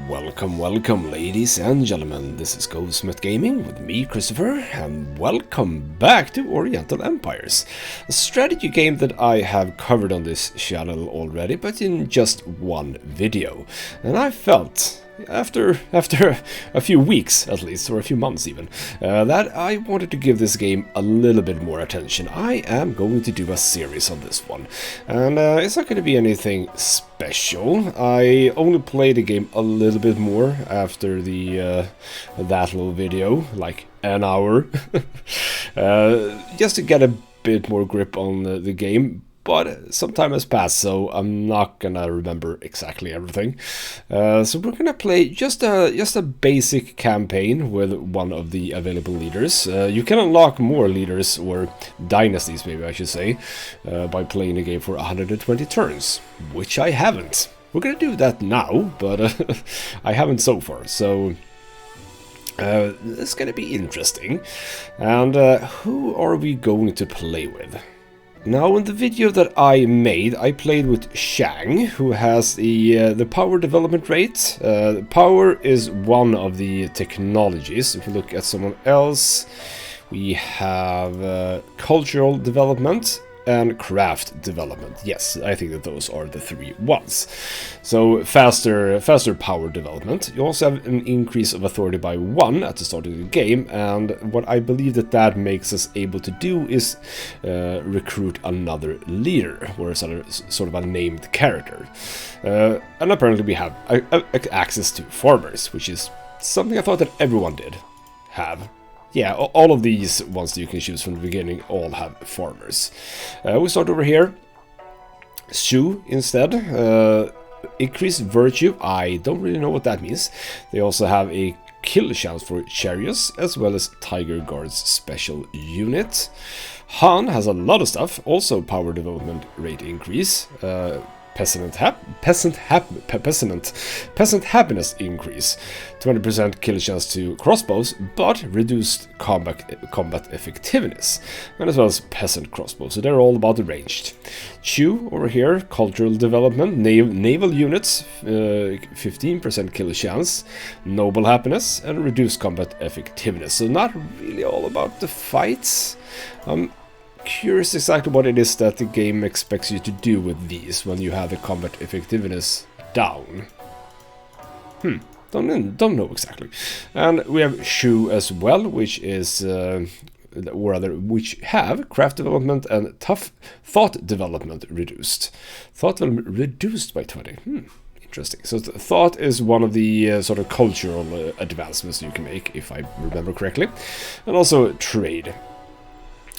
Welcome, ladies and gentlemen. This is Ghostsmith Gaming with me, Christopher, and welcome back to Oriental Empires, a strategy game that I have covered on this channel already, but in just one video. And I felt, after a few weeks at least, or a few months even, that I wanted to give this game a little bit more attention. I am going to do a series on this one, and it's not going to be anything special. I only played the game a little bit more after the that little video, like an hour, just to get a bit more grip on the game. But some time has passed, so I'm not gonna remember exactly everything. So we're gonna play just a basic campaign with one of the available leaders. You can unlock more leaders, or dynasties maybe I should say, by playing the game for 120 turns, which I haven't. We're gonna do that now, but I haven't so far, so it's gonna be interesting. And who are we going to play with? Now, in the video that I made, I played with Shang, who has the power development rate. Power is one of the technologies. If we look at someone else, we have cultural development and craft development. Yes, I think that those are the three ones. So faster power development. You also have an increase of authority by 1 at the start of the game, and what I believe that makes us able to do is recruit another leader, or sort of a named character. And apparently we have access to farmers, which is something I thought that everyone did have. Yeah, all of these ones that you can choose from the beginning all have farmers. We start over here. Shu instead. Increased virtue. I don't really know what that means. They also have a kill chance for chariots, as well as Tiger Guard's special unit. Han has a lot of stuff. Also power development rate increase. Peasant happiness increase, 20% kill chance to crossbows, but reduced combat effectiveness, and as well as peasant crossbows. So they're all about the ranged. Chu over here, cultural development, naval units, 15% kill chance, noble happiness, and reduced combat effectiveness. So not really all about the fights. Curious exactly what it is that the game expects you to do with these when you have the combat effectiveness down. Don't know exactly. And we have Shu as well, which is which have craft development and tough thought development reduced. Thought development reduced by 20. Interesting. So thought is one of the sort of cultural advancements you can make, if I remember correctly, and also trade.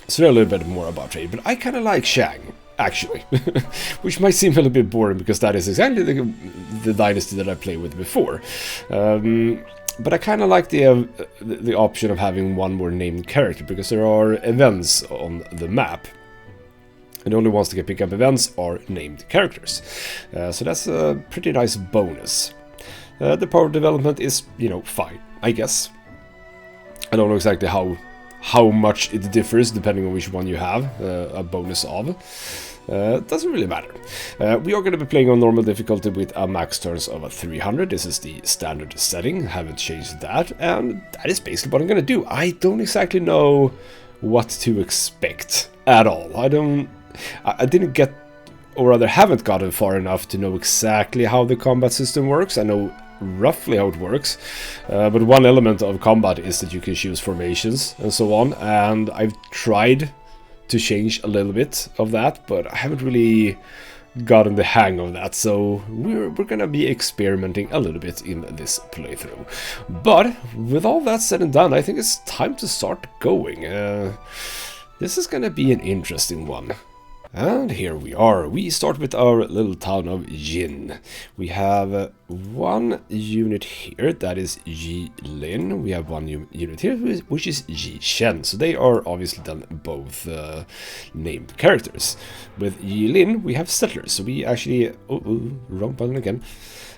So a little bit more about trade, but I kind of like Shang, actually, which might seem a little bit boring because that is exactly the dynasty that I played with before. But I kind of like the option of having one more named character, because there are events on the map, and the only ones that can pick up events are named characters. So that's a pretty nice bonus. The power development is, fine, I guess. I don't know exactly how much it differs depending on which one you have a bonus of. Doesn't really matter. We are going to be playing on normal difficulty with a max turns of 300. This is the standard setting. Haven't changed that, and that is basically what I'm going to do. I don't exactly know what to expect at all. I didn't get, or rather haven't gotten far enough to know exactly how the combat system works. I know roughly how it works, but one element of combat is that you can choose formations and so on, and I've tried to change a little bit of that, but I haven't really gotten the hang of that, so we're gonna be experimenting a little bit in this playthrough. But with all that said and done, I think it's time to start going. This is gonna be an interesting one. And here we are. We start with our little town of Jin. We have one unit here, that is Yi Lin. We have one unit here, which is Yi Shen. So they are obviously then both named characters. With Yi Lin, we have settlers. So we actually... wrong button again.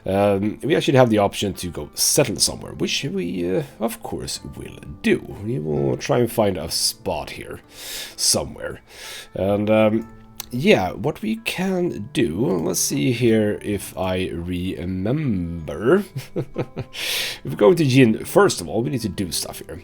We actually have the option to go settle somewhere, which we, of course, will do. We will try and find a spot here somewhere. And... yeah, what we can do, let's see here if I remember. If we go to Jin, first of all, we need to do stuff here.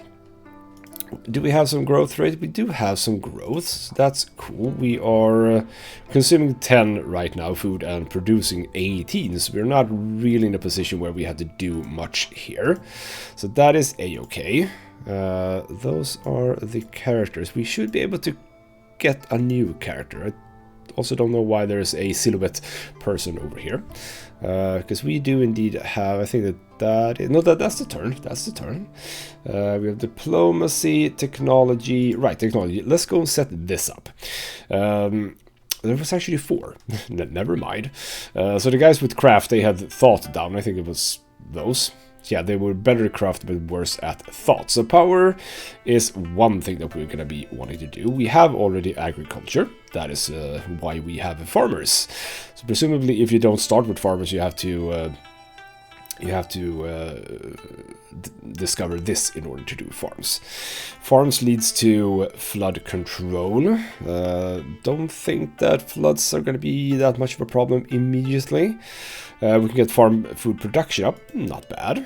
Do we have some growth rate? We do have some growth, so that's cool. We are consuming 10 right now, food, and producing 18, so we're not really in a position where we have to do much here. So that is a-okay. Those are the characters. We should be able to get a new character. I also don't know why there's a silhouette person over here. Because we do indeed have, I think that's the turn. That's the turn. We have diplomacy, technology. Right, technology. Let's go and set this up. There was actually 4. Never mind. So the guys with craft, they had thought down. I think it was those. Yeah, they were better at craft but worse at thought. So power is one thing that we're going to be wanting to do. We have already agriculture. That is why we have farmers. So presumably if you don't start with farmers, you have to discover this in order to do farms. Farms leads to flood control. Don't think that floods are going to be that much of a problem immediately. We can get farm food production up, not bad.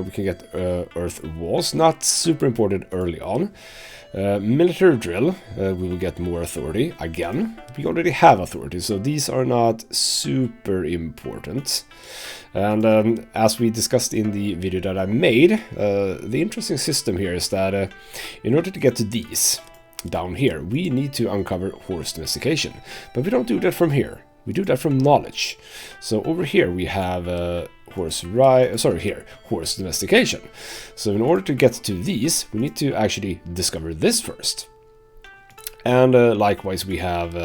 We can get earth walls, not super important early on. Military drill, we will get more authority. Again, we already have authority, so these are not super important. And as we discussed in the video that I made, the interesting system here is that in order to get to these down here, we need to uncover horse domestication. But we don't do that from here. We do that from knowledge. So over here we have horse domestication. So in order to get to these, we need to actually discover this first. And likewise we have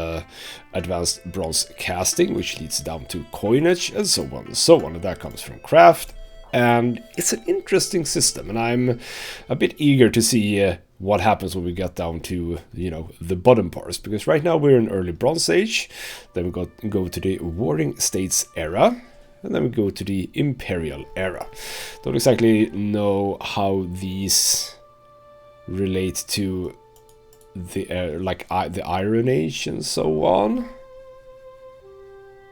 advanced bronze casting, which leads down to coinage, and so on and so on. And that comes from craft. And it's an interesting system, and I'm a bit eager to see what happens when we get down to, you know, the bottom parts. Because right now we're in early Bronze Age, then we go to the Warring States era, and then we go to the Imperial era. Don't exactly know how these relate to the the Iron Age and so on.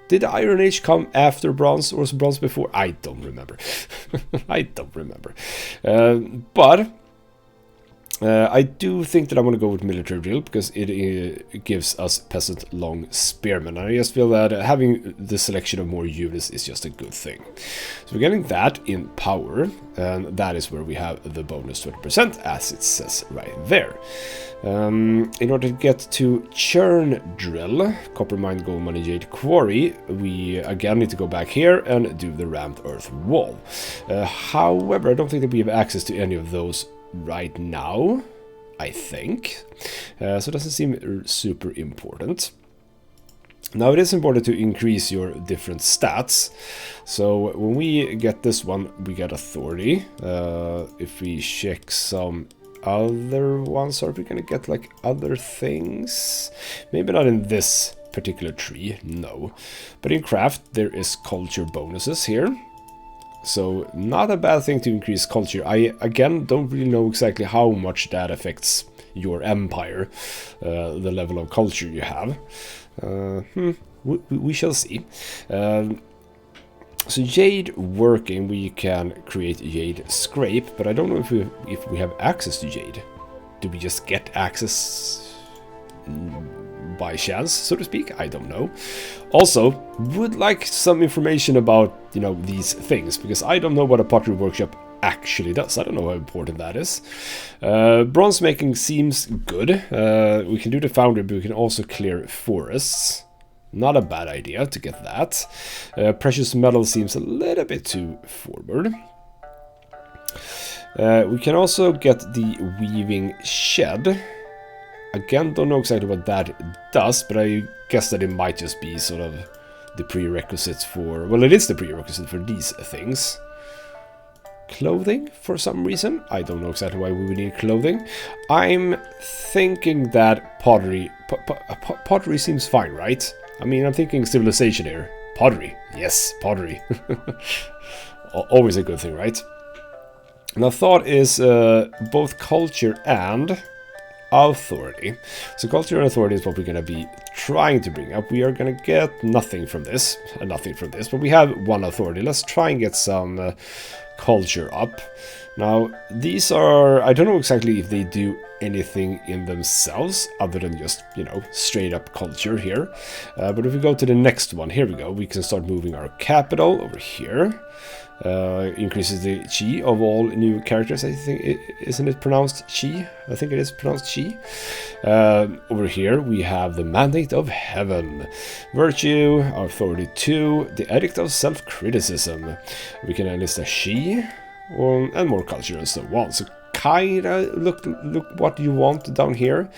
Did the Iron Age come after Bronze, or was Bronze before? I don't remember. I don't remember. But I do think that I want to go with military drill because it gives us peasant long spearmen. And I just feel that having the selection of more units is just a good thing. So we're getting that in power, and that is where we have the bonus 20%, as it says right there. In order to get to churn drill, copper mine, gold money, jade quarry, we again need to go back here and do the rammed earth wall. However, I don't think that we have access to any of those right now, I think. So it doesn't seem super important. Now it is important to increase your different stats. So when we get this one, we get authority. If we check some other ones, are we gonna get like other things? Maybe not in this particular tree, no. But in craft there is culture bonuses here. So not a bad thing to increase culture. I again don't really know exactly how much that affects your empire, the level of culture you have. We shall see. So jade working, we can create jade scrape, but I don't know if we have access to jade. Do we just get access by chance, so to speak? I don't know. Also, would like some information about, you know, these things, because I don't know what a pottery workshop actually does. I don't know how important that is. Bronze making seems good. We can do the foundry, but we can also clear forests. Not a bad idea to get that. Precious metal seems a little bit too forward. We can also get the weaving shed. Again, don't know exactly what that does, but I guess that it might just be sort of the prerequisites for... Well, it is the prerequisite for these things. Clothing, for some reason. I don't know exactly why we would need clothing. I'm thinking that pottery... pottery seems fine, right? I mean, I'm thinking civilization here. Pottery. Yes, pottery. Always a good thing, right? Now, thought is both culture and authority. So culture and authority is what we're going to be trying to bring up. We are going to get nothing from this and nothing from this, but we have one authority. Let's try and get some culture up. Now, these are, I don't know exactly if they do anything in themselves other than just, you know, straight up culture here. But if we go to the next one, here we go, we can start moving our capital over here. Increases the chi of all new characters. I think isn't it pronounced chi? I think it is pronounced chi. Over here we have the mandate of heaven, virtue, authority 2, the edict of self-criticism. We can enlist a chi and more culture and so on. So kinda look what you want down here.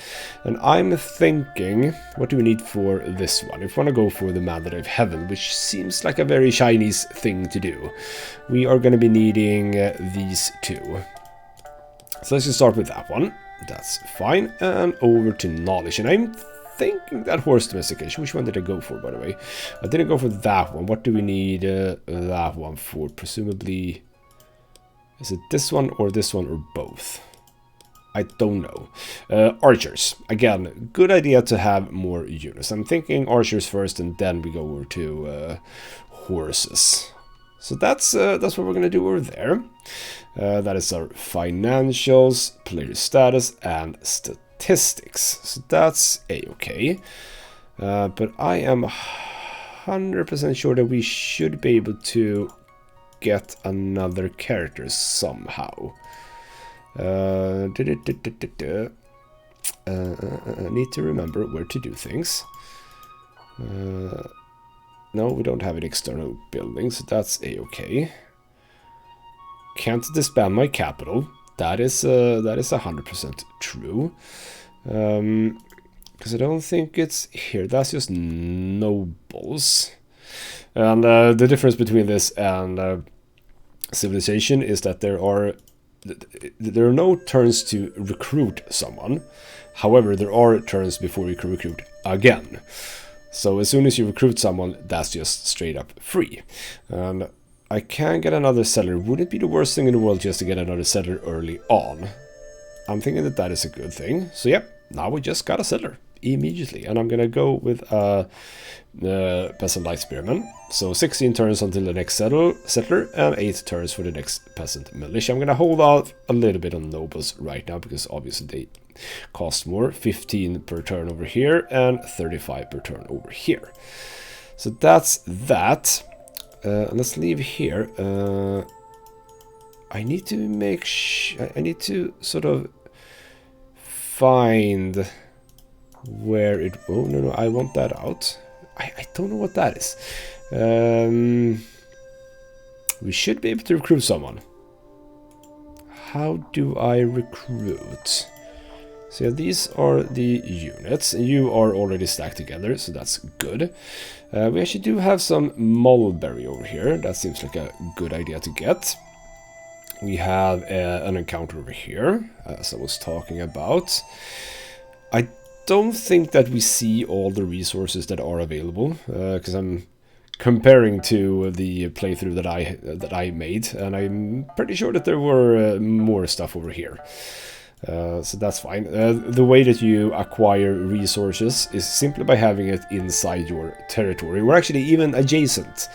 And I'm thinking, what do we need for this one? If we want to go for the mandate of heaven, which seems like a very Chinese thing to do, we are going to be needing these two. So let's just start with that one. That's fine. And over to knowledge. And I'm thinking that horse domestication. Which one did I go for, by the way? I didn't go for that one. What do we need that one for? Presumably, is it this one or both? I don't know. Archers. Again, good idea to have more units. I'm thinking archers first and then we go over to horses. So that's what we're going to do over there. That is our financials, player status, and statistics. So that's a-okay. But I am 100% sure that we should be able to get another character somehow. I need to remember where to do things. No, we don't have an external building, so that's a-okay. Can't disband my capital. That is 100% true. Because I don't think it's here. That's just nobles. And the difference between this and civilization is that there are no turns to recruit someone. However, there are turns before you can recruit again. So as soon as you recruit someone, that's just straight up free. And I can get another settler. Wouldn't it be the worst thing in the world just to get another settler early on? I'm thinking that that is a good thing. So yep, now we just got a settler immediately. And I'm going to go with peasant light spearman. So 16 turns until the next settler and 8 turns for the next peasant militia. I'm going to hold out a little bit on nobles right now because obviously they cost more. 15 per turn over here and 35 per turn over here. So that's that. Let's leave here. I need to make I need to sort of find where it... Oh, no, I want that out. I don't know what that is. We should be able to recruit someone. How do I recruit? So yeah, these are the units. You are already stacked together, so that's good. We actually do have some mulberry over here. That seems like a good idea to get. We have an encounter over here, as I was talking about. I don't think that we see all the resources that are available, because I'm comparing to the playthrough that I made, and I'm pretty sure that there were more stuff over here. So that's fine. The way that you acquire resources is simply by having it inside your territory. We're actually even adjacent.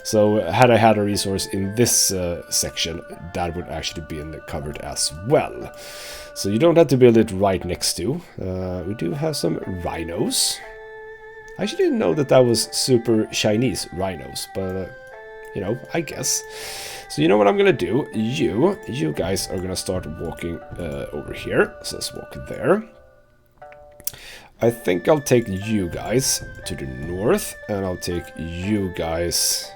So had I had a resource in this section, that would actually be covered as well. So you don't have to build it right next to. We do have some rhinos. I actually didn't know that was super Chinese rhinos, but you know, I guess. So you know what I'm gonna do? You guys are gonna start walking over here. So let's walk there. I think I'll take you guys to the north, and I'll take you guys...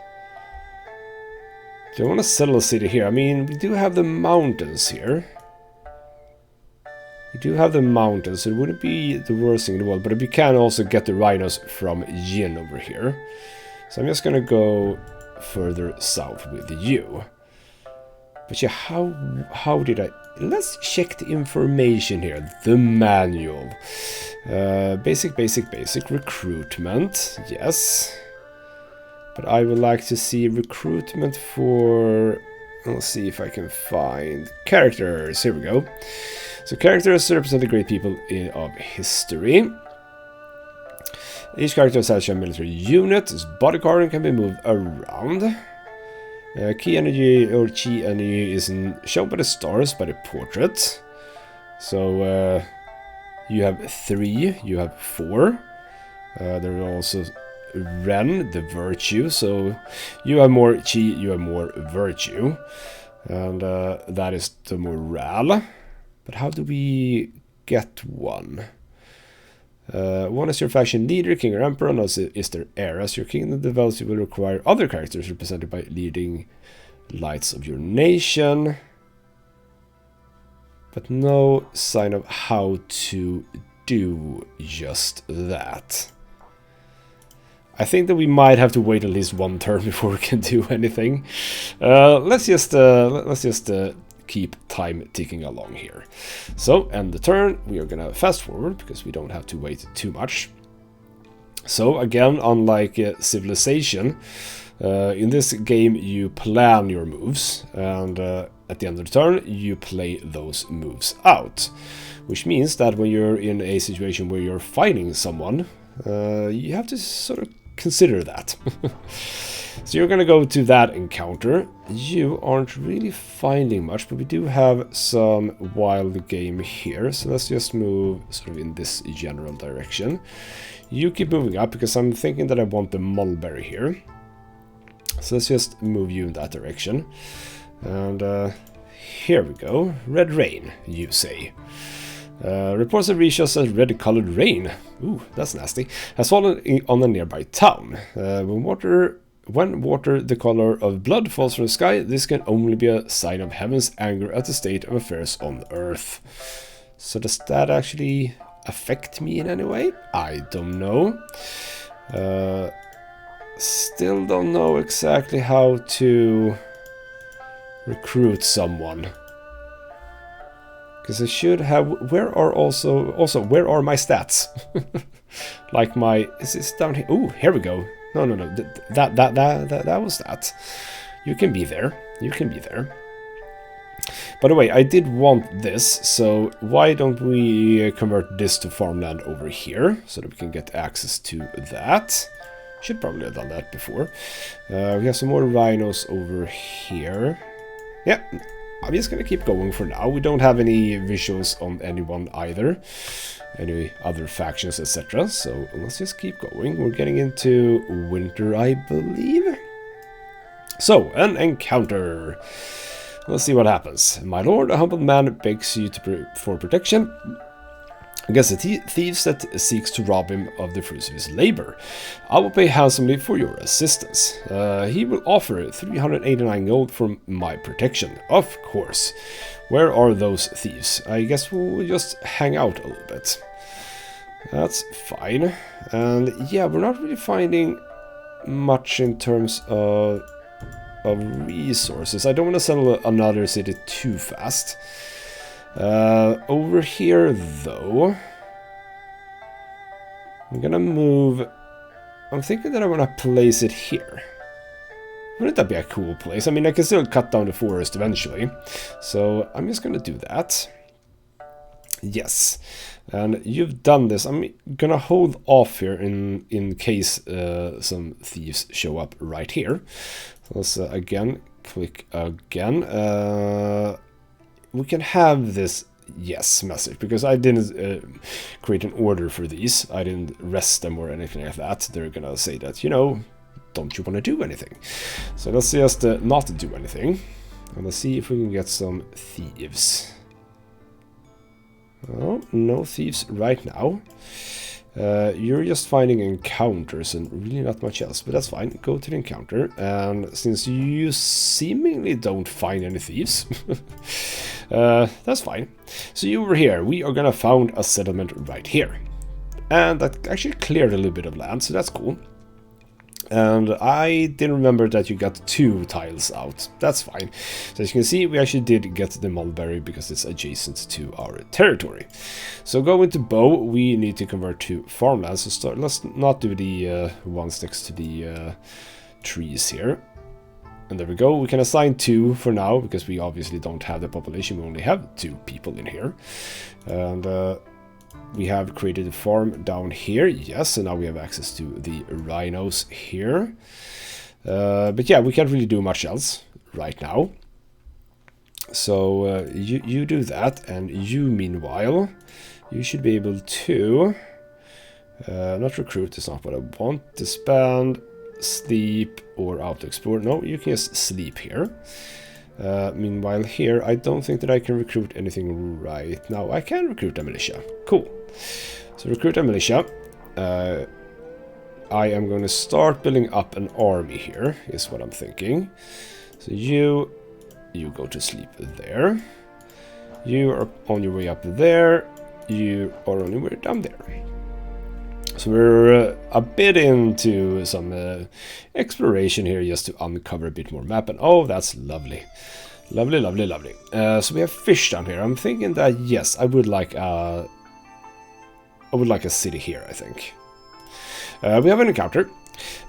Do I want to settle a city here? I mean, we do have the mountains here. We do have the mountains, so it wouldn't be the worst thing in the world. But we can also get the rhinos from Yin over here. So I'm just gonna go further south with you. But yeah, how did I... Let's check the information here. The manual. Basic recruitment. Yes. But I would like to see recruitment for... Let's see if I can find characters. Here we go. So characters represent the great people of history. Each character has a military unit. His body card can be moved around. Key energy or chi energy is shown by the stars by the portrait. So you have 3, you have 4. There are also Ren, the virtue. So you have more chi, you have more virtue. And that is the morale. But how do we get one? One is your faction leader, king or emperor, and also is their heir. As your kingdom develops, you will require other characters represented by leading lights of your nation. But no sign of how to do just that. I think that we might have to wait at least one turn before we can do anything. Let's just keep time ticking along here. So, end the turn. We are gonna fast forward because we don't have to wait too much. So again, unlike Civilization, in this game you plan your moves, and at the end of the turn you play those moves out. Which means that when you're in a situation where you're fighting someone, you have to sort of consider that. So you're gonna go to that encounter. You aren't really finding much, but we do have some wild game here. So let's just move sort of in this general direction. You keep moving up because I'm thinking that I want the mulberry here. So let's just move you in that direction. And here we go. Red rain, you say. Reports have reached us as red-colored rain. Ooh, that's nasty. Has fallen on a nearby town. When water the color of blood falls from the sky, this can only be a sign of heaven's anger at the state of affairs on Earth. So does that actually affect me in any way? I don't know. Still don't know exactly how to recruit someone. Because I should have... Where are where are my stats? Like my... Is this down here? Ooh, here we go. No. That was that. You can be there. You can be there. By the way, I did want this, so why don't we convert this to farmland over here, so that we can get access to that. Should probably have done that before. We have some more rhinos over here. Yeah, I'm just gonna keep going for now. We don't have any visuals on anyone either. Any other factions, etc. So let's just keep going. We're getting into winter, I believe. So, an encounter. Let's see what happens. My lord, a humble man begs you for protection against the thieves that seeks to rob him of the fruits of his labor. I will pay handsomely for your assistance. He will offer 389 gold for my protection. Of course. Where are those thieves? I guess we'll just hang out a little bit. That's fine. And yeah, we're not really finding much in terms of resources. I don't want to settle another city too fast. Over here, though, I'm gonna move. I'm thinking that I want to place it here. Wouldn't that be a cool place? I mean, I can still cut down the forest eventually. So I'm just gonna do that. Yes. And you've done this. I'm gonna hold off here in case some thieves show up right here. So let's again click again. We can have this yes message because I didn't create an order for these. I didn't rest them or anything like that. They're gonna say that, you know, don't you want to do anything? So let's just not do anything. And let's see if we can get some thieves. Oh, no thieves right now. You're just finding encounters and really not much else, but that's fine. Go to the encounter, and since you seemingly don't find any thieves, that's fine. So you were here. We are gonna found a settlement right here, and that actually cleared a little bit of land, so that's cool. And I didn't remember that you got 2 tiles out. That's fine. So as you can see, we actually did get the mulberry because it's adjacent to our territory. So going to bow, we need to convert to farmland. So let's not do the ones next to the trees here. And there we go. We can assign 2 for now, because we obviously don't have the population. We only have 2 people in here. And we have created a farm down here. Yes, so now we have access to the rhinos here. But yeah, we can't really do much else right now. So you do that, and you, meanwhile, you should be able to... not recruit is not what I want. Disband, sleep, or auto explore. No, you can just sleep here. Meanwhile here, I don't think that I can recruit anything right now. I can recruit a militia. Cool. So recruit a militia. I am going to start building up an army here, is what I'm thinking. So you go to sleep there. You are on your way up there. You are on your way down there. So we're a bit into some exploration here, just to uncover a bit more map. And oh, that's lovely. Lovely, lovely, lovely. So we have fish down here. I'm thinking that, yes, I would like a city here, I think. We have an encounter.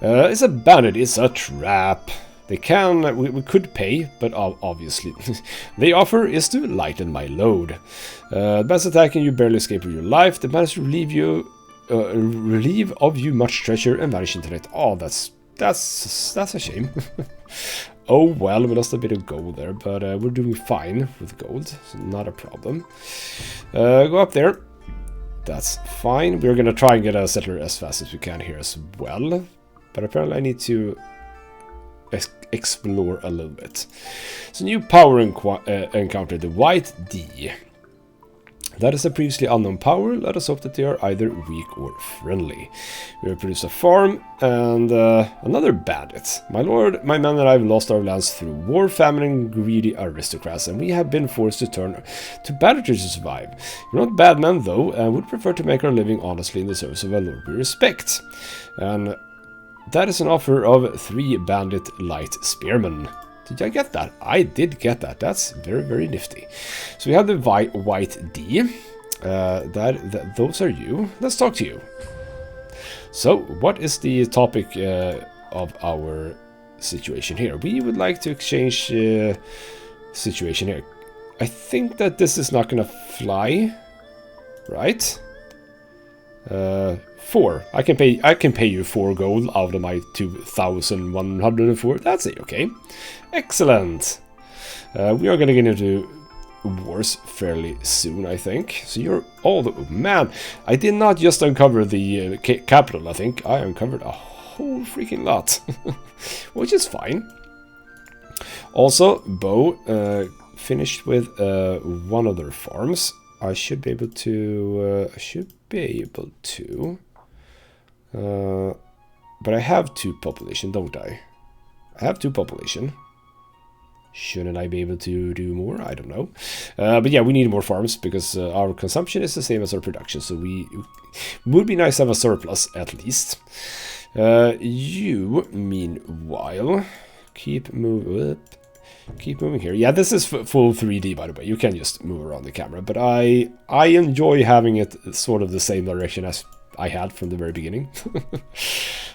It's a bandit, it's a trap. They can, we could pay, but obviously the offer is to lighten my load. The band's attacking you, barely escape with your life. The bandits relieve of you much treasure and vanish into it. Oh, that's a shame. Oh well, we lost a bit of gold there, but we're doing fine with gold, so not a problem. Go up there. That's fine. We're gonna try and get a settler as fast as we can here as well, but apparently I need to explore a little bit. So new power encounter, the White D. That is a previously unknown power. Let us hope that they are either weak or friendly. We have produced a farm and another bandit. My lord, my men and I have lost our lands through war, famine, and greedy aristocrats, and we have been forced to turn to banditry to survive. We're not bad men, though, and would prefer to make our living honestly in the service of a lord we respect. And that is an offer of 3 bandit light spearmen. Did I get that? I did get that. That's very, very nifty. So we have the White D. Those are you. Let's talk to you. So, what is the topic of our situation here? We would like to exchange situation here. I think that this is not gonna fly, right? 4. I can pay you 4 gold out of my 2,104. That's it, okay. Excellent. We are gonna get into wars fairly soon, I think. So you're all the... Oh, man, I did not just uncover the capital, I think. I uncovered a whole freaking lot. Which is fine. Also, Bo finished with one of their farms. I should be able to... but I have 2 population, don't I? I have 2 population. Shouldn't I be able to do more? I don't know. But yeah, we need more farms because our consumption is the same as our production. So we would be nice to have a surplus at least. You, meanwhile, keep moving here. Yeah, this is full 3D, by the way. You can just move around the camera. But I enjoy having it sort of the same direction as I had from the very beginning.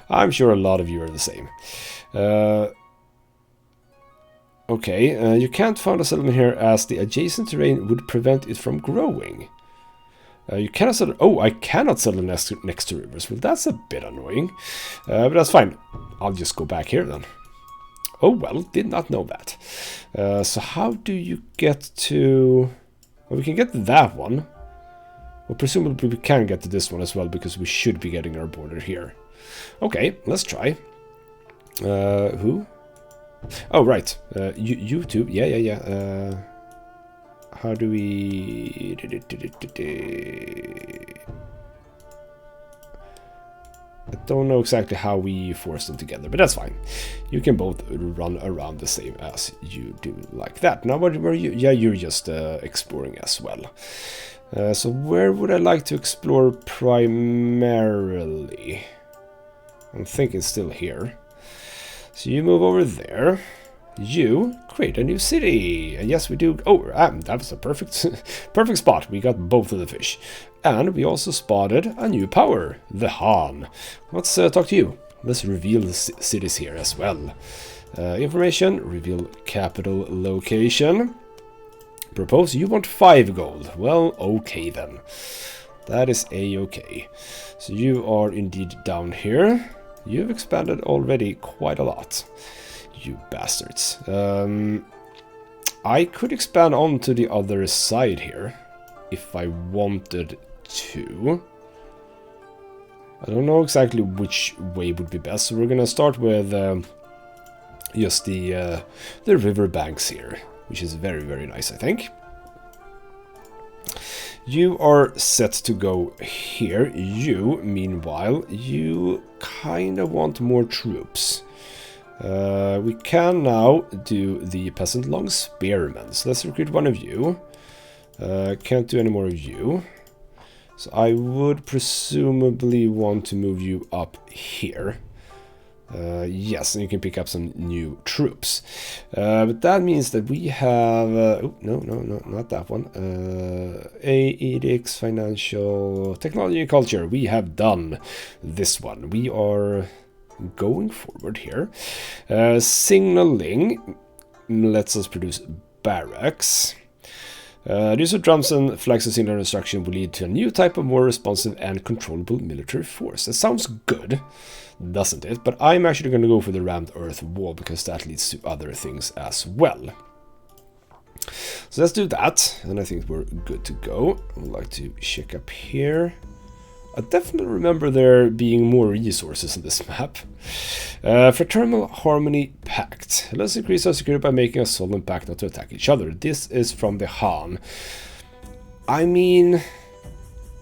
I'm sure a lot of you are the same. Okay, you can't found a settlement here as the adjacent terrain would prevent it from growing. You cannot settle... Oh, I cannot settle next to rivers. Well, that's a bit annoying. But that's fine. I'll just go back here then. Oh, well, did not know that. So how do you get to... Well, we can get to that one. Well, presumably we can get to this one as well, because we should be getting our border here. Okay, let's try. Who? Oh, right. YouTube. Yeah. How do we... I don't know exactly how we force them together, but that's fine. You can both run around the same as you do like that. Now, where are you? Yeah, you're just exploring as well. So where would I like to explore primarily? I'm thinking still here. So you move over there. You create a new city. And yes, we do. Oh, that was a perfect spot. We got both of the fish. And we also spotted a new power, the Han. Let's talk to you. Let's reveal the cities here as well. Information, reveal capital location. Propose, you want 5 gold. Well, okay then. That is a-okay. So you are indeed down here. You've expanded already quite a lot. You bastards. I could expand on to the other side here. If I wanted to. I don't know exactly which way would be best. So we're gonna start with just the river banks here. Which is very, very nice, I think. You are set to go here. You, meanwhile, you kind of want more troops. We can now do the peasant long spearmen. So let's recruit one of you. Can't do any more of you. So I would presumably want to move you up here. Yes, and you can pick up some new troops. But that means that we have... oh, no, not that one. Edicts, financial, technology and culture. We have done this one. We are going forward here. Signaling lets us produce barracks. The use of drums and flags of signal instruction will lead to a new type of more responsive and controllable military force. That sounds good, doesn't it? But I'm actually going to go for the rammed earth wall because that leads to other things as well. So let's do that, and I think we're good to go. I would like to check up here. I definitely remember there being more resources in this map. Fraternal Harmony Pact. Let's increase our security by making a solemn pact not to attack each other. This is from the Han. I mean,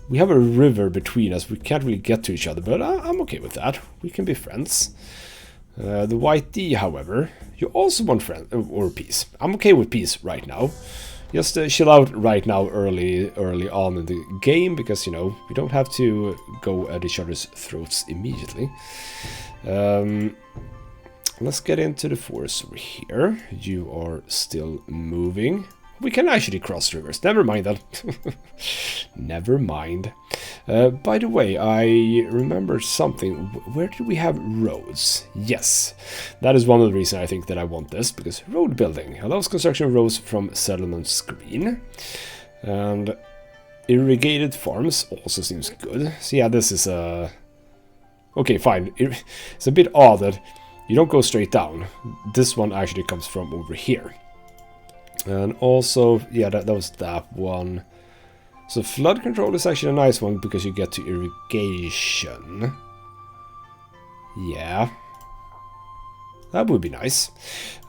we have a river between us. We can't really get to each other, but I'm okay with that. We can be friends. The White D, however, you also want friend or peace. I'm okay with peace right now. Just chill out right now early on in the game, because, you know, we don't have to go at each other's throats immediately. Let's get into the forest over here. You are still moving. We can actually cross rivers. Never mind that. Never mind. By the way, I remember something. Where do we have roads? Yes. That is one of the reasons I think that I want this. Because road building allows construction of roads from settlement screen. And irrigated farms also seems good. So yeah, this is a... okay, fine. It's a bit odd that you don't go straight down. This one actually comes from over here. And also, yeah, that was that one. So flood control is actually a nice one because you get to irrigation. Yeah. That would be nice.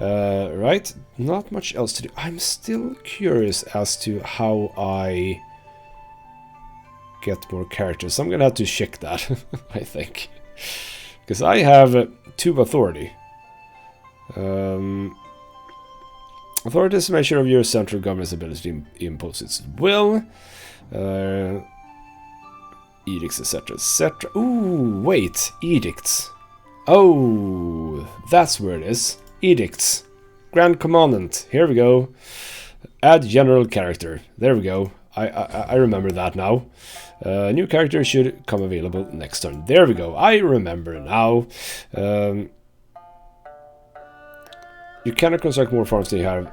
Right, not much else to do. I'm still curious as to how I get more characters. I'm gonna have to check that, I think. Because I have 2 authority. Authority is a measure of your central government's ability to impose its will. Edicts, etc., etc. Ooh, wait. Edicts. Oh, that's where it is. Edicts. Grand Commandant. Here we go. Add general character. There we go. I remember that now. New character should come available next turn. There we go. I remember now. You cannot construct more farms than you have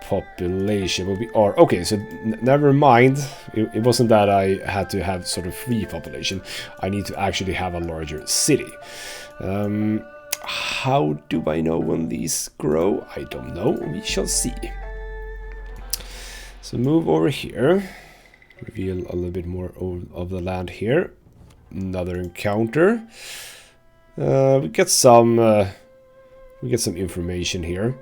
population, but we are... okay, so never mind. It wasn't that I had to have sort of free population. I need to actually have a larger city. How do I know when these grow? I don't know. We shall see. So move over here. Reveal a little bit more of the land here. Another encounter. We get some information here.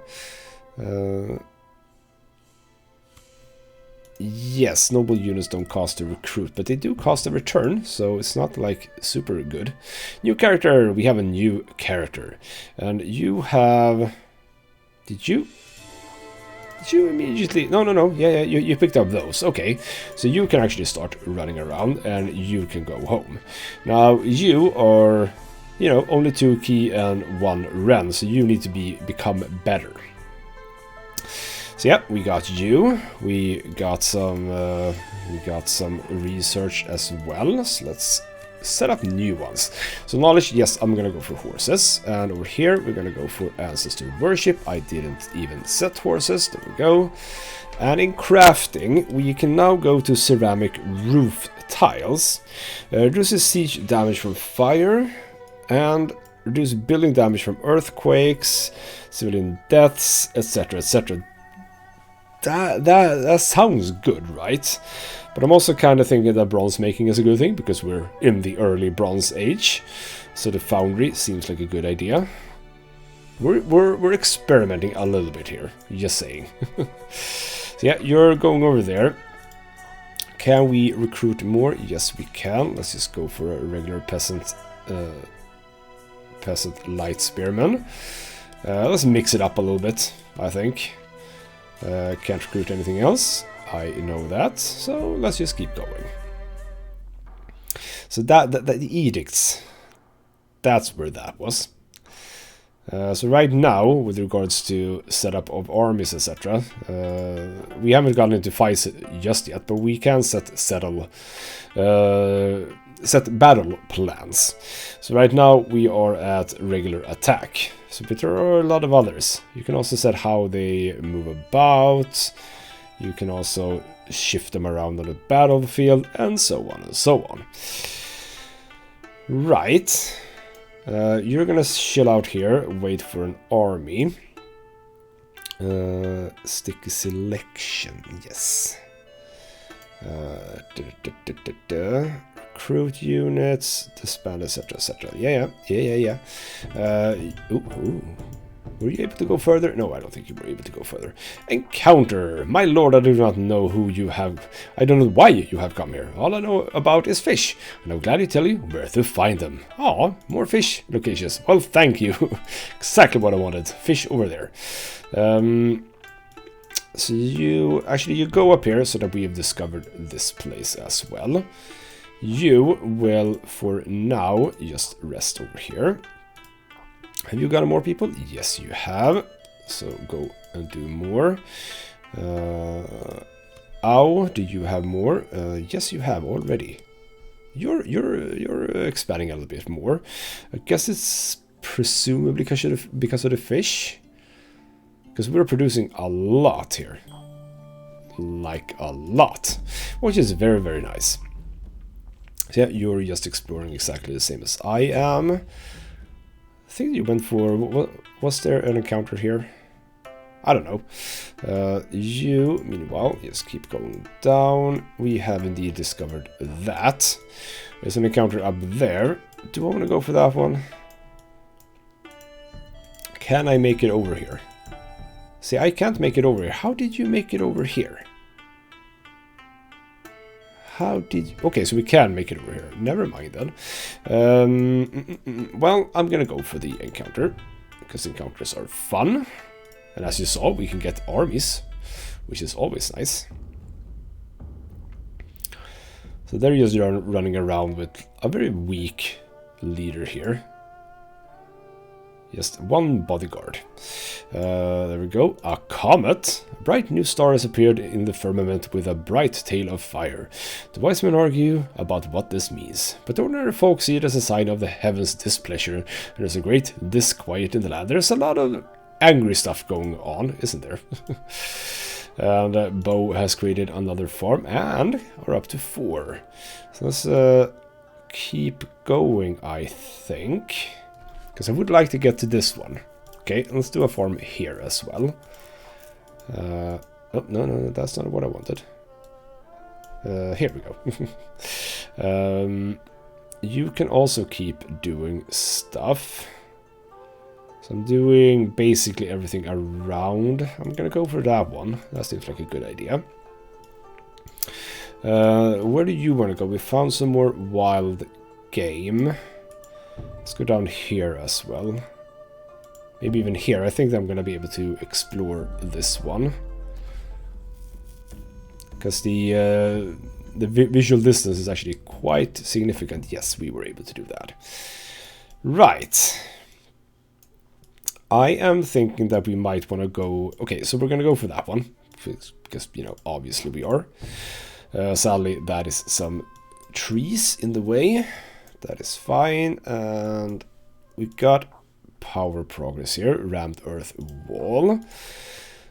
Yes, noble units don't cost to recruit, but they do cost a return, so it's not like super good. New character. We have a new character, and you have... Did you immediately... No. Yeah, you picked up those. Okay, so you can actually start running around, and you can go home. Now, you are, you know, only 2 key and 1 ren, so you need to become better. So yeah, we got you. We got some research as well. So let's set up new ones. So knowledge, yes, I'm gonna go for horses. And over here, we're gonna go for ancestor worship. I didn't even set horses. There we go. And in crafting, we can now go to ceramic roof tiles. Reduces siege damage from fire. And reduce building damage from earthquakes, civilian deaths, etc., etc. That sounds good, right? But I'm also kind of thinking that bronze making is a good thing, because we're in the early Bronze Age. So the foundry seems like a good idea. We're experimenting a little bit here, just saying. So yeah, you're going over there. Can we recruit more? Yes, we can. Let's just go for a regular peasant light spearman. Let's mix it up a little bit, I think. Can't recruit anything else. I know that, so let's just keep going. So the edicts, that's where that was. So right now, with regards to setup of armies, etc., we haven't gotten into fights just yet, but we can set battle plans. So right now we are at regular attack. So but there are a lot of others. You can also set how they move about. You can also shift them around on the battlefield, and so on and so on. Right. You're gonna chill out here, wait for an army. Sticky selection, yes. Recruit units, disband, etc., etc. Yeah. Ooh. Were you able to go further? No, I don't think you were able to go further. Encounter! My lord, I do not know who you have. I don't know why you have come here. All I know about is fish, and I'm glad to tell you where to find them. Aw, more fish locations. Well, thank you. Exactly what I wanted. Fish over there. So you go up here so that we have discovered this place as well. You will, for now, just rest over here. Have you got more people? Yes, you have. So go and do more. Do you have more? Yes, you have already. You're expanding a little bit more. I guess it's presumably because of the fish. Because we're producing a lot here. Like a lot. Which is very, very nice. So yeah, you're just exploring exactly the same as I am. I think you went for... Was there an encounter here? I don't know. You, meanwhile, just keep going down. We have indeed discovered that. There's an encounter up there. Do I want to go for that one? Can I make it over here? See, I can't make it over here. How did you make it over here? How did you... Okay, so we can make it over here. Never mind then. Well, I'm gonna go for the encounter, because encounters are fun. And as you saw, we can get armies, which is always nice. So they're just running around with a very weak leader here. Just one bodyguard. There we go. A comet. A bright new star has appeared in the firmament with a bright tail of fire. The wise men argue about what this means, but the ordinary folk see it as a sign of the heavens' displeasure, and there's a great disquiet in the land. There's a lot of angry stuff going on, isn't there? And Bo has created another farm, and are up to 4. So let's keep going, I think. Because I would like to get to this one. Okay, let's do a farm here as well. Oh, no, that's not what I wanted. Here we go. You can also keep doing stuff. So I'm doing basically everything around. I'm gonna go for that one. That seems like a good idea. Where do you want to go? We found some more wild game. Let's go down here as well. Maybe even here. I think I'm going to be able to explore this one. Because the visual distance is actually quite significant. Yes, we were able to do that. Right. I am thinking that we might want to go... Okay, so we're going to go for that one. Because, you know, obviously we are. Sadly, that is some trees in the way. That is fine. And we got power progress here. Rammed earth wall.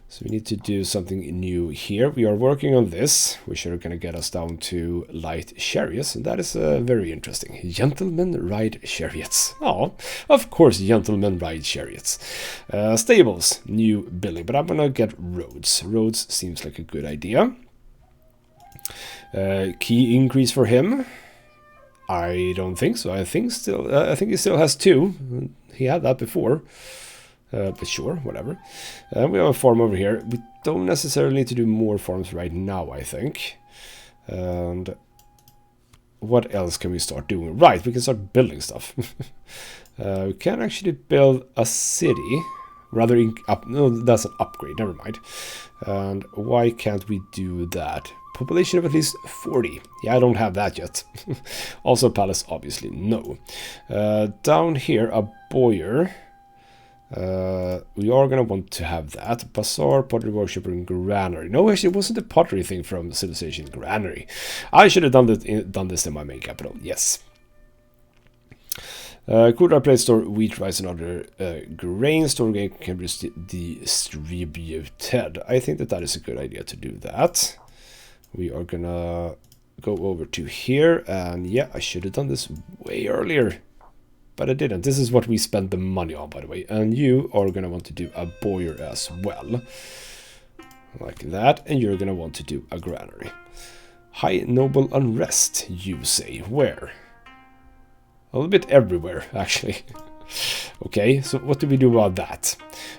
So we need to do something new here. We are working on this, which are going to get us down to light chariots. And that is very interesting. Gentlemen ride chariots. Oh, of course, gentlemen ride chariots. Stables, new building. But I'm going to get roads. Roads seems like a good idea. Key increase for him. I don't think so. I think he still has 2. He had that before. But sure, whatever. We have a farm over here. We don't necessarily need to do more farms right now, I think. And what else can we start doing? Right, we can start building stuff. We can actually build a city. Rather, no, that's an upgrade, never mind. And why can't we do that? Population of at least 40. Yeah, I don't have that yet. Also palace, obviously, no. Down here, a boyar. We are going to want to have that. Bazaar, pottery workshop, and granary. No, actually, it wasn't the pottery thing from Civilization. Granary. I should have done this in my main capital. Yes. Could I place store wheat, rice, and other grain? Store grain can be distributed. I think that is a good idea to do that. We are going to go over to here. And yeah, I should have done this way earlier. But I didn't. This is what we spent the money on, by the way. And you are going to want to do a boyar as well. Like that. And you're going to want to do a granary. High noble unrest, you say. Where? A little bit everywhere, actually. Okay, so what do we do about that?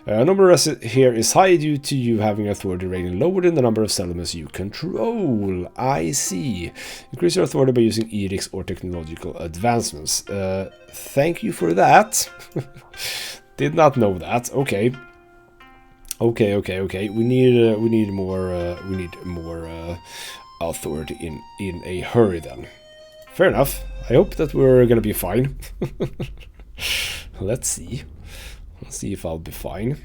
Number of residents here is high due to you having authority rating lower than the number of settlements you control. I see. Increase your authority by using edicts or technological advancements. Thank you for that. Did not know that. Okay. Okay. We need more authority in a hurry then. Fair enough. I hope that we're gonna be fine. Let's see. Let's see if I'll be fine.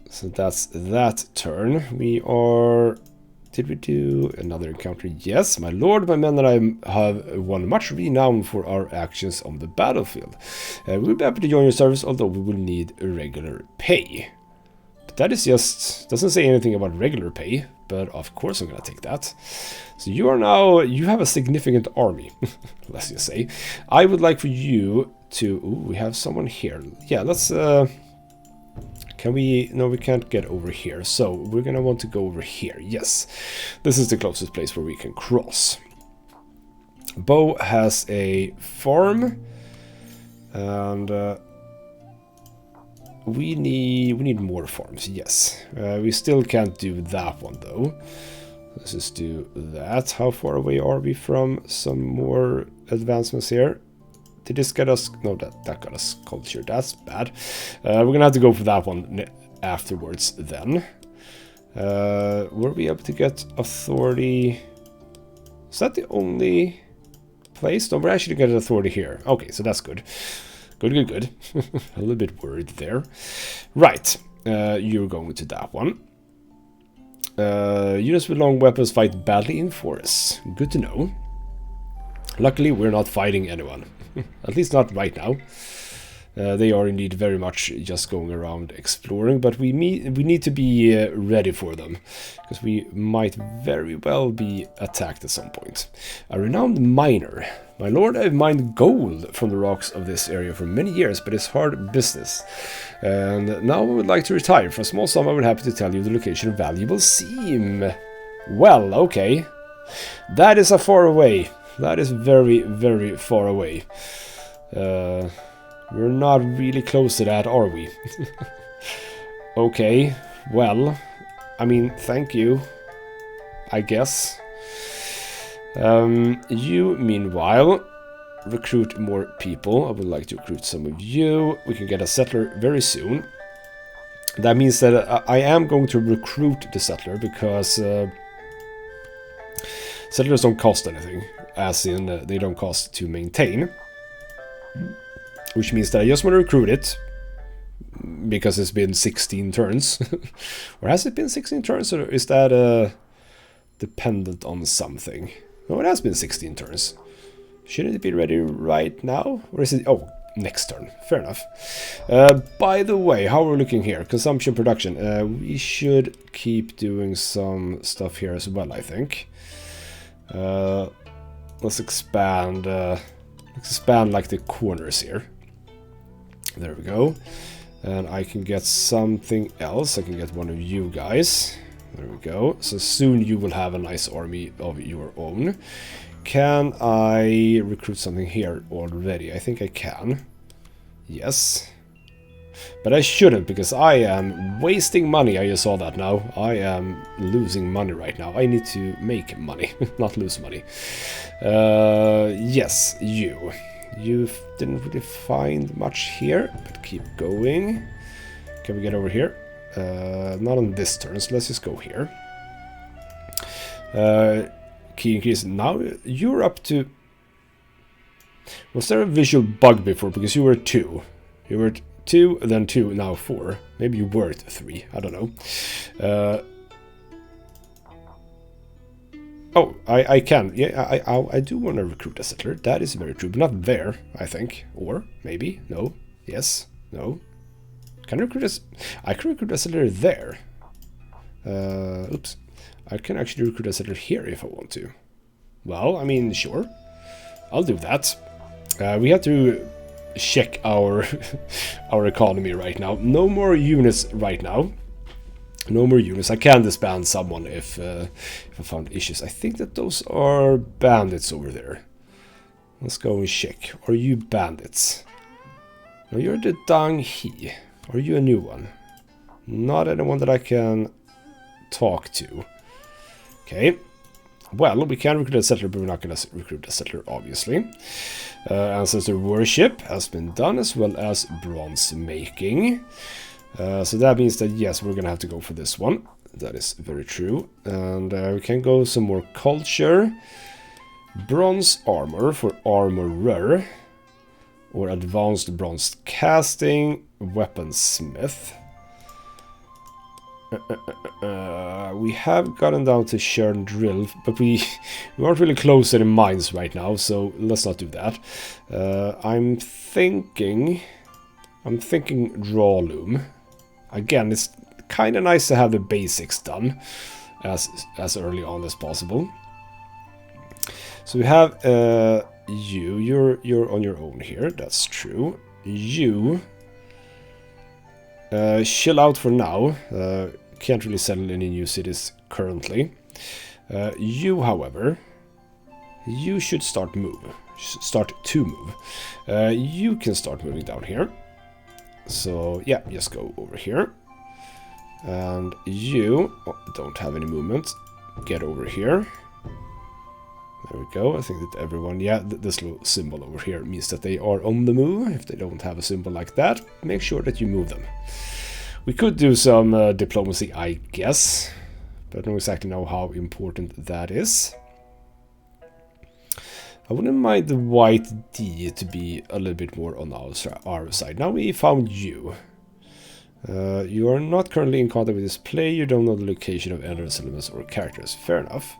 So that's that turn. We are... Did we do another encounter? Yes, my lord, my men and I have won much renown for our actions on the battlefield. We'll be happy to join your service, although we will need regular pay. But that is just... doesn't say anything about regular pay, but of course I'm gonna take that. So you are now... you have a significant army, let's just say. I would like for you to... ooh, we have someone here. Yeah, let's... can we... no, we can't get over here. So we're gonna want to go over here. Yes, this is the closest place where we can cross. Bo has a farm. And... we need more farms, yes. We still can't do that one, though. Let's just do that. How far away are we from some more advancements here? Did this get us... no, that got us culture. That's bad. We're gonna have to go for that one afterwards, then. Were we able to get authority? Is that the only place? No, we're actually getting authority here. Okay, so that's good. Good. A little bit worried there. Right, you're going to that one. Units with long weapons fight badly in forests. Good to know. Luckily, we're not fighting anyone. At least not right now. They are indeed very much just going around exploring, but we need to be ready for them, because we might very well be attacked at some point. A renowned miner. My lord, I've mined gold from the rocks of this area for many years, but it's hard business. And now I would like to retire. For a small sum, I would be happy to tell you the location of valuable seam. Well, okay. That is a far away. That is very, very far away. We're not really close to that, are we? Okay, well, I mean, thank you, I guess. You, meanwhile, recruit more people. I would like to recruit some of you. We can get a settler very soon. That means that I am going to recruit the settler, because settlers don't cost anything, as in they don't cost to maintain. Which means that I just want to recruit it, because it's been 16 turns. Or has it been 16 turns, or is that dependent on something? No, it has been 16 turns. Shouldn't it be ready right now? Or is it... Oh, next turn. Fair enough. By the way, how are we looking here? Consumption, production. We should keep doing some stuff here as well, I think. Let's expand like the corners here. There we go. And I can get something else. I can get one of you guys. There we go. So soon you will have a nice army of your own. Can I recruit something here already? I think I can. Yes. But I shouldn't, because I am wasting money. I just saw that now. I am losing money right now. I need to make money, not lose money. Yes, you. You didn't really find much here, but keep going. Can we get over here? Not on this turn, so let's just go here. Key increase. Now you're up to... Was there a visual bug before? Because you were 2. You were 2, then 2, now 4. Maybe you were 3. I don't know. Oh, I can. Yeah, I do want to recruit a settler. That is very true, but not there, I think. Or maybe. No. Yes. No. Can I recruit a... I can recruit a settler there. Oops. I can actually recruit a settler here if I want to. Well, I mean, sure. I'll do that. We have to check our our economy right now. No more units right now. No more units. I can disband someone if I found issues. I think that those are bandits over there. Let's go and check. Are you bandits? No, you're the Dang He. Are you a new one? Not anyone that I can talk to. Okay. Well, we can recruit a settler, but we're not going to recruit a settler, obviously. Ancestor worship has been done, as well as bronze making. So that means that, yes, we're going to have to go for this one. That is very true. And we can go some more culture. Bronze armor for armorer. Or advanced bronze casting. Weaponsmith. We have gotten down to Shern drill, but we aren't really close to the mines right now, so let's not do that. I'm thinking draw loom. Again, it's kind of nice to have the basics done as early on as possible. So we have you're on your own here. That's true. You chill out for now. Can't really settle any new cities currently. You, however, you should start to move. You can start moving down here. So yeah, just go over here. And you don't have any movement. Get over here. There we go. I think that everyone, yeah, this little symbol over here means that they are on the move. If they don't have a symbol like that, make sure that you move them. We could do some diplomacy, I guess, but I don't exactly know how important that is. I wouldn't mind the white D to be a little bit more on our side. Now we found you. You are not currently in contact with this player. You don't know the location of any elements or characters. Fair enough.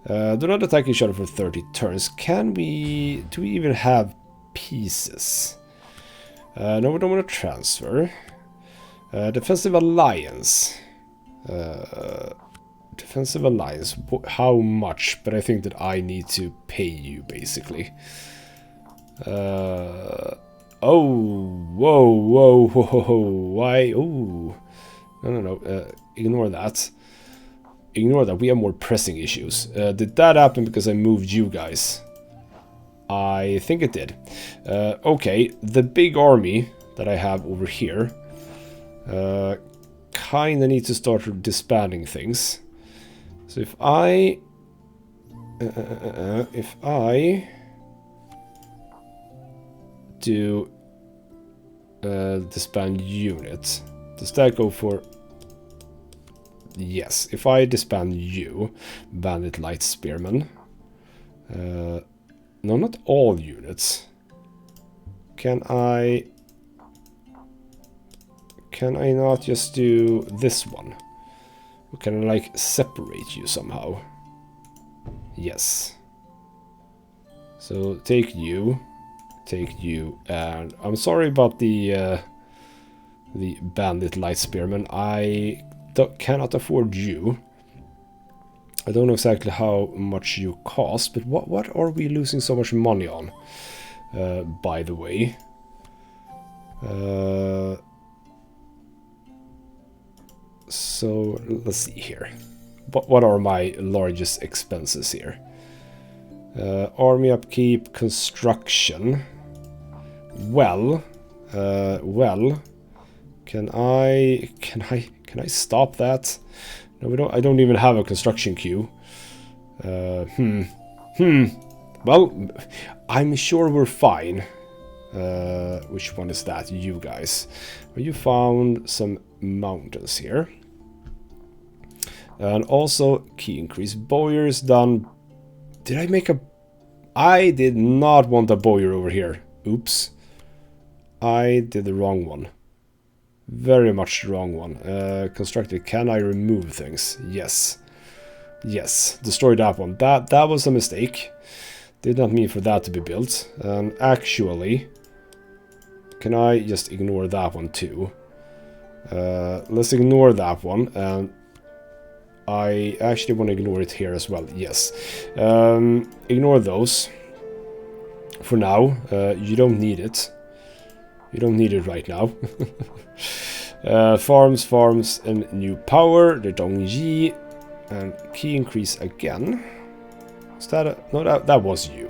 Do not attack each other for 30 turns. Do we even have pieces? No, we don't want to transfer. Defensive alliance. Defensive alliance. How much? But I think that I need to pay you, basically. Oh, whoa. Why? Oh. No. Ignore that. Ignore that. We have more pressing issues. Did that happen because I moved you guys? I think it did. Okay, the big army that I have over here kinda need to start disbanding things. So if I do disband unit, does that go for... Yes, if I disband you, bandit light spearman. No, not all units. Can I not just do this one? Or can I like separate you somehow? Yes. So take you, and I'm sorry about the bandit light spearman. I cannot afford you. I don't know exactly how much you cost, but what are we losing so much money on? By the way. So let's see here. What are my largest expenses here? Army upkeep, construction. Well, can I stop that? No, we don't. I don't even have a construction queue. Well, I'm sure we're fine. Which one is that? You guys. Well, you found some mountains here. And also, key increase. Bowyer's done. Did I make a... I did not want a bowyer over here. Oops. I did the wrong one. Very much the wrong one. Constructed. Can I remove things? Yes. Yes. Destroy that one. That was a mistake. Did not mean for that to be built. And actually... Can I just ignore that one too? Let's ignore that one. And I actually want to ignore it here as well. Yes. Ignore those. For now. You don't need it. You don't need it right now. Farms, and new power. The Dongji. And key increase again. Is that a... No, that was you.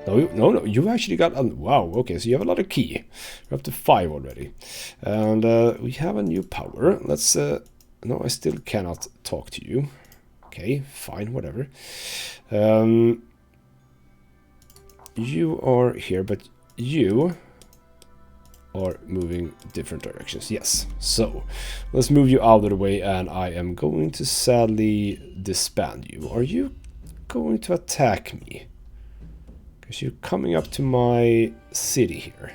No, you actually got... wow, okay, so you have a lot of key. You're up to 5 already. And we have a new power. Let's... no, I still cannot talk to you. Okay, fine, whatever. You are here, but you are moving different directions. Yes, so let's move you out of the way, and I am going to sadly disband you. Are you going to attack me? Because you're coming up to my city here.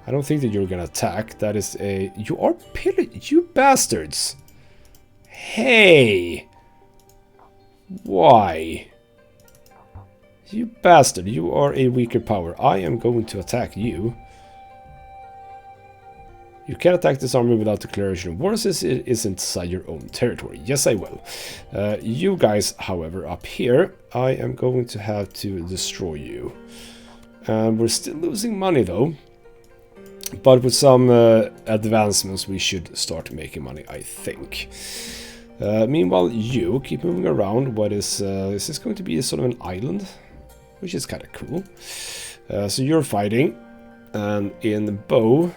I don't think that you're gonna attack. That is a... You are pillaging, you bastards! Hey! Why? You bastard, you are a weaker power. I am going to attack you. You can attack this army without declaration of war since it is inside your own territory. Yes, I will. You guys, however, up here, I am going to have to destroy you. And we're still losing money, though. But with some advancements, we should start making money, I think. Meanwhile, you keep moving around. What is this going to be a sort of an island? Which is kind of cool. So you're fighting. And in bow...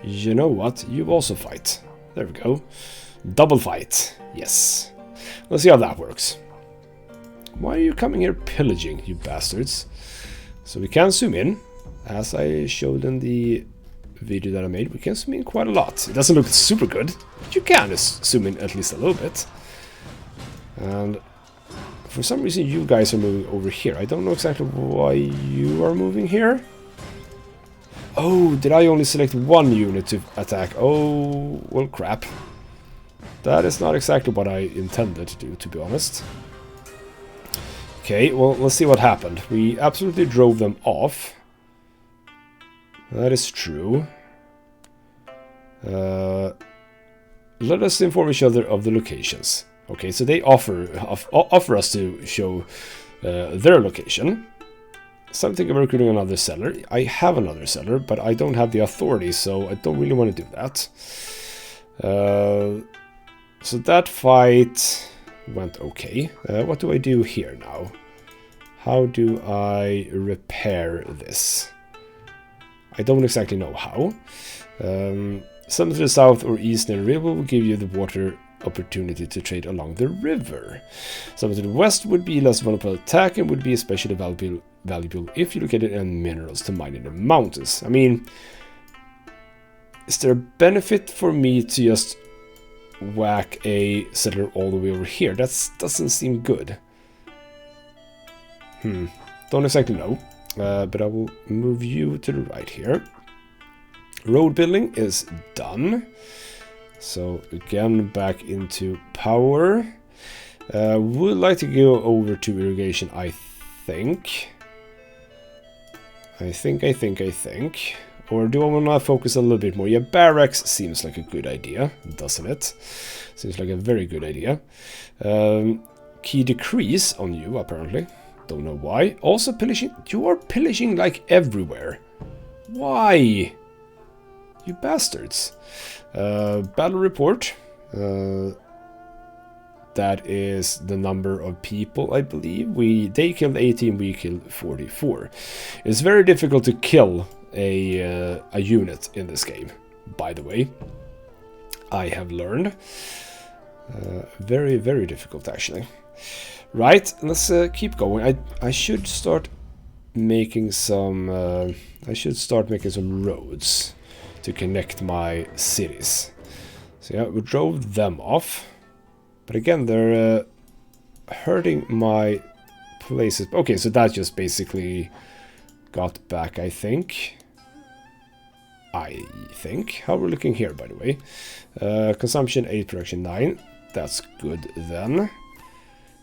You know what? You also fight. There we go. Double fight. Yes. Let's see how that works. Why are you coming here pillaging, you bastards? So we can zoom in. As I showed in the video that I made, we can zoom in quite a lot. It doesn't look super good, but you can just zoom in at least a little bit. And for some reason you guys are moving over here. I don't know exactly why you are moving here. Oh, did I only select one unit to attack? Oh, well, crap. That is not exactly what I intended to do, to be honest. Okay, well, let's see what happened. We absolutely drove them off. That is true. Let us inform each other of the locations. Okay, so they offer us to show their location. Something about recruiting another seller. I have another seller, but I don't have the authority, so I don't really want to do that. So that fight went okay. What do I do here now? How do I repair this? I don't exactly know how. Some to the south or east near the river will give you the water opportunity to trade along the river. Some to the west would be less vulnerable to attack and would be especially valuable if you located any minerals to mine in the mountains. I mean, is there a benefit for me to just whack a settler all the way over here? That doesn't seem good. Don't exactly know. But I will move you to the right here. Road building is done. So again, back into power. Would like to go over to irrigation, I think. I think. Or do I want to focus a little bit more? Yeah, barracks seems like a good idea, doesn't it? Seems like a very good idea. Key decrease on you, apparently. Don't know why. Also pillaging. You are pillaging like everywhere. Why? You bastards. Battle report. That is the number of people, I believe. They killed 18, we killed 44. It's very difficult to kill a unit in this game, by the way. I have learned. Very, very difficult, actually. Right, let's keep going. I should start making some. I should start making some roads to connect my cities. So yeah, we drove them off. But again, they're hurting my places. Okay, so that just basically got back, I think. How we're looking here, by the way. Consumption 8, production 9. That's good then.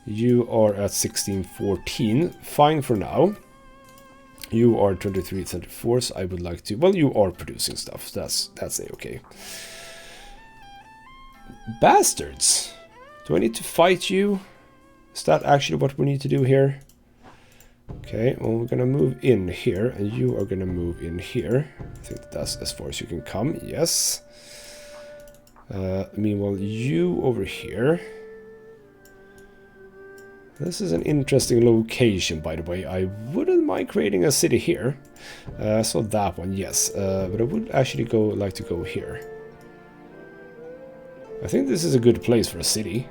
You are at 1614. Fine for now. You are 2334, so I would like to... Well, you are producing stuff. That's a-okay. Bastards! Do I need to fight you? Is that actually what we need to do here? Okay, well, we're gonna move in here, and you are gonna move in here. I think that's as far as you can come, yes. Meanwhile, you over here. This is an interesting location, by the way. I wouldn't mind creating a city here. So that one, yes. But I would actually like to go here. I think this is a good place for a city.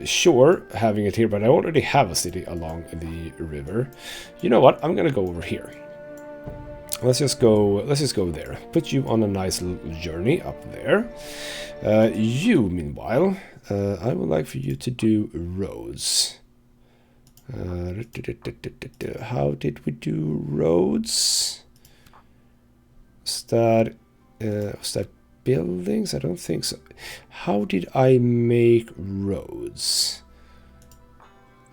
Sure, having it here, but I already have a city along the river. You know what? I'm gonna go over here. Let's just go there. Put you on a nice little journey up there. You, meanwhile, I would like for you to do roads. How did we do roads? Was that buildings? I don't think so. How did I make roads?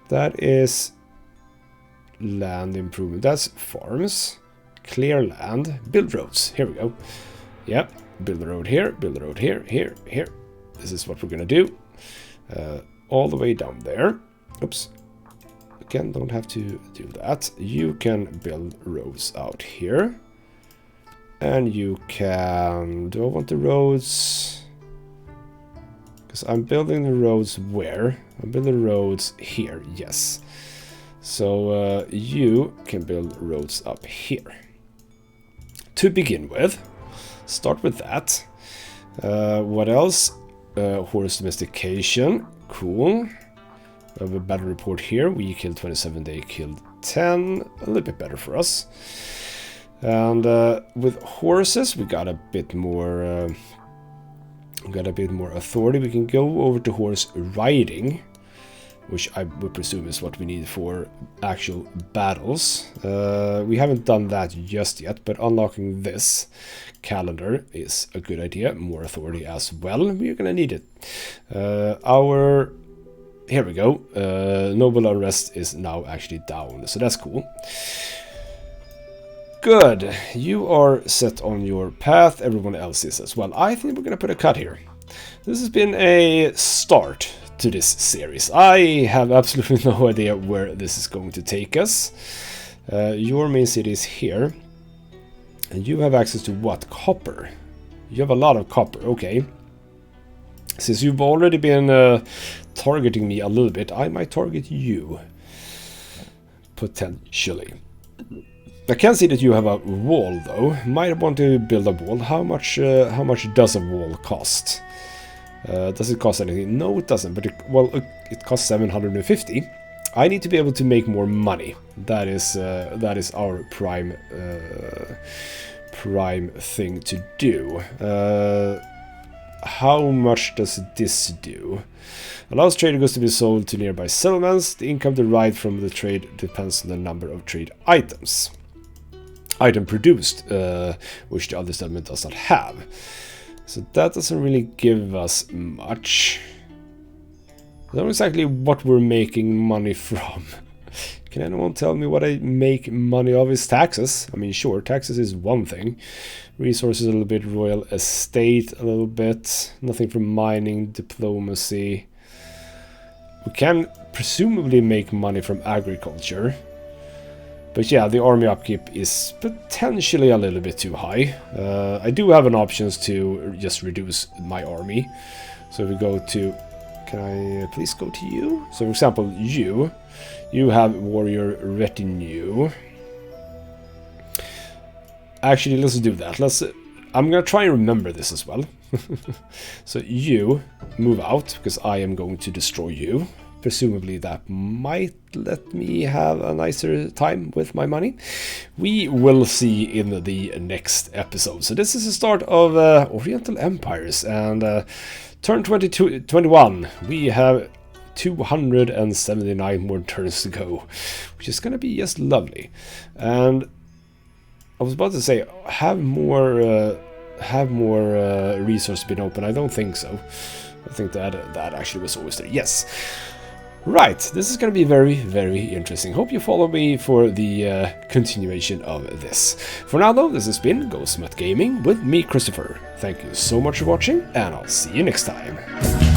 That is land improvement. That's farms. Clear land. Build roads. Here we go. Yep. Build a road here. Build a road here. Here. Here. This is what we're gonna do. All the way down there. Oops. Again, don't have to do that. You can build roads out here. And you can... Do I want the roads? Because I'm building the roads where? I'm building roads here, yes. So you can build roads up here. To begin with. Start with that. What else? Horse domestication. Cool. We have a battle report here. We killed 27, they killed 10. A little bit better for us. And with horses, we got a bit more. Authority. We can go over to horse riding, which I would presume is what we need for actual battles. We haven't done that just yet, but unlocking this calendar is a good idea. More authority as well. We're gonna need it. Here we go. Noble unrest is now actually down, so that's cool. Good. You are set on your path. Everyone else is as well. I think we're gonna put a cut here. This has been a start to this series. I have absolutely no idea where this is going to take us. Your main city is here. And you have access to what? Copper. You have a lot of copper. Okay. Since you've already been targeting me a little bit, I might target you. Potentially. I can see that you have a wall, though. Might want to build a wall. How much does a wall cost? Does it cost anything? No, it doesn't. But it costs 750. I need to be able to make more money. That is our prime thing to do. How much does this do? Allows trader goods to be sold to nearby settlements. The income derived from the trade depends on the number of trade items. Item produced, which the other settlement does not have. So that doesn't really give us much. I don't know exactly what we're making money from. Can anyone tell me what I make money of? Is taxes. I mean, sure, taxes is one thing. Resources a little bit, royal estate a little bit. Nothing from mining, diplomacy. We can presumably make money from agriculture. But yeah, the army upkeep is potentially a little bit too high. I do have an options to just reduce my army. So if we go to... Can I please go to you? So for example, you have warrior retinue. Actually, let's do that. I'm gonna try and remember this as well. So you move out, because I am going to destroy you. Presumably that might let me have a nicer time with my money. We will see in the next episode. So this is the start of Oriental Empires, and turn 21. We have 279 more turns to go, which is gonna be just lovely. And I was about to say, have more resources been open? I don't think so. I think that actually was always there. Yes. Right, this is going to be very, very interesting. Hope you follow me for the continuation of this. For now though, this has been Ghostmat Gaming with me, Christopher. Thank you so much for watching, and I'll see you next time.